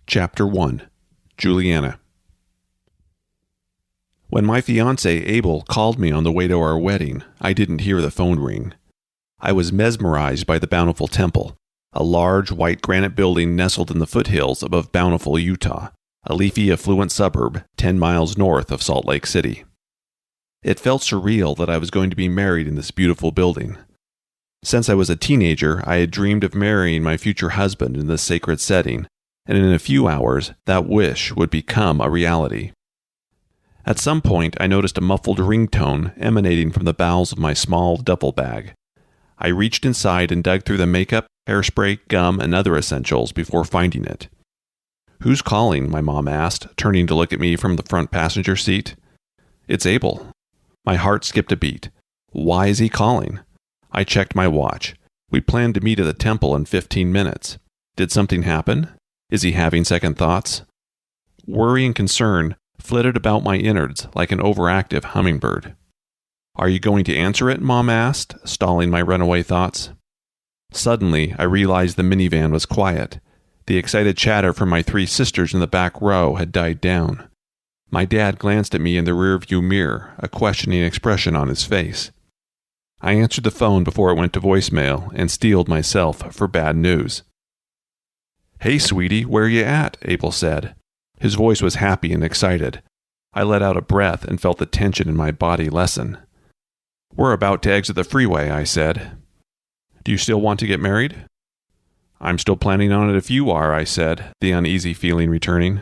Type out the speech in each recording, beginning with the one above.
Chapter 1. Julianna. When my fiancé Abel called me on the way to our wedding, I didn't hear the phone ring. I was mesmerized by the Bountiful Temple, a large white granite building nestled in the foothills above Bountiful, Utah, a leafy, affluent suburb 10 miles north of Salt Lake City. It felt surreal that I was going to be married in this beautiful building. Since I was a teenager, I had dreamed of marrying my future husband in this sacred setting, and in a few hours, that wish would become a reality. At some point, I noticed a muffled ringtone emanating from the bowels of my small duffel bag. I reached inside and dug through the makeup, hairspray, gum, and other essentials before finding it. "Who's calling?" my mom asked, turning to look at me from the front passenger seat. "It's Abel." My heart skipped a beat. Why is he calling? I checked my watch. We planned to meet at the temple in 15 minutes. Did something happen? Is he having second thoughts? Worry and concern flitted about my innards like an overactive hummingbird. "Are you going to answer it?" Mom asked, stalling my runaway thoughts. Suddenly, I realized the minivan was quiet. The excited chatter from my 3 sisters in the back row had died down. My dad glanced at me in the rearview mirror, a questioning expression on his face. I answered the phone before it went to voicemail and steeled myself for bad news. "Hey, sweetie, where you at?" Abel said. His voice was happy and excited. I let out a breath and felt the tension in my body lessen. "We're about to exit the freeway," I said. "Do you still want to get married?" "I'm still planning on it if you are," I said, the uneasy feeling returning.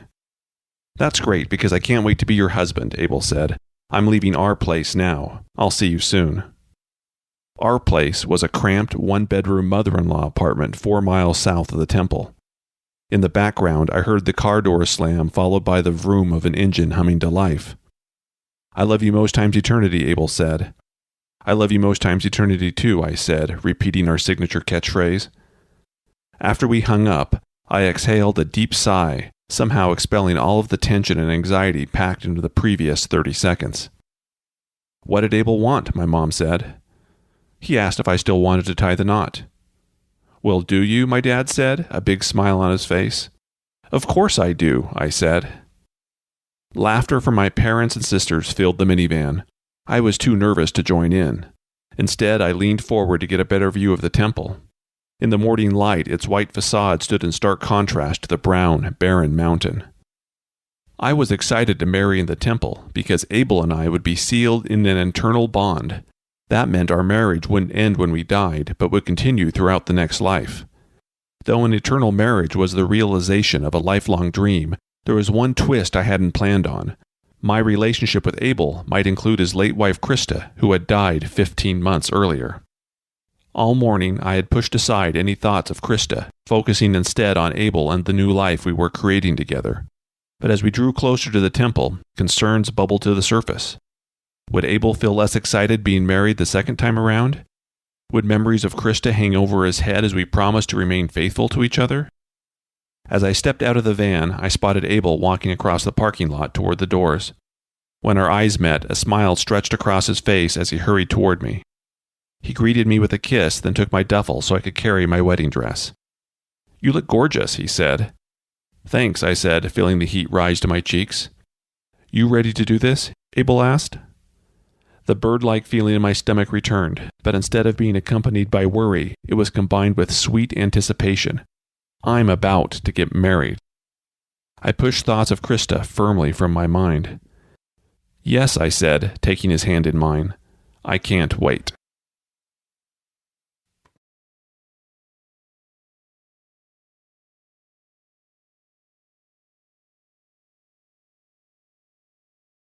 "That's great, because I can't wait to be your husband," Abel said. "I'm leaving our place now. I'll see you soon." Our place was a cramped, one-bedroom mother-in-law apartment 4 miles south of the temple. In the background, I heard the car door slam, followed by the vroom of an engine humming to life. "I love you most times eternity," Abel said. "I love you most times eternity too," I said, repeating our signature catchphrase. After we hung up, I exhaled a deep sigh, somehow expelling all of the tension and anxiety packed into the previous 30 seconds. "What did Abel want?" my mom said. "He asked if I still wanted to tie the knot." "Well, do you?" my dad said, a big smile on his face. "Of course I do," I said. Laughter from my parents and sisters filled the minivan. I was too nervous to join in. Instead, I leaned forward to get a better view of the temple. In the morning light, its white facade stood in stark contrast to the brown, barren mountain. I was excited to marry in the temple because Abel and I would be sealed in an eternal bond. That meant our marriage wouldn't end when we died, but would continue throughout the next life. Though an eternal marriage was the realization of a lifelong dream, there was one twist I hadn't planned on. My relationship with Abel might include his late wife Krista, who had died 15 months earlier. All morning I had pushed aside any thoughts of Krista, focusing instead on Abel and the new life we were creating together. But as we drew closer to the temple, concerns bubbled to the surface. Would Abel feel less excited being married the second time around? Would memories of Krista hang over his head as we promised to remain faithful to each other? As I stepped out of the van, I spotted Abel walking across the parking lot toward the doors. When our eyes met, a smile stretched across his face as he hurried toward me. He greeted me with a kiss, then took my duffel so I could carry my wedding dress. "You look gorgeous," he said. "Thanks," I said, feeling the heat rise to my cheeks. "You ready to do this?" Abel asked. The bird-like feeling in my stomach returned, but instead of being accompanied by worry, it was combined with sweet anticipation. I'm about to get married. I pushed thoughts of Krista firmly from my mind. "Yes," I said, taking his hand in mine. "I can't wait."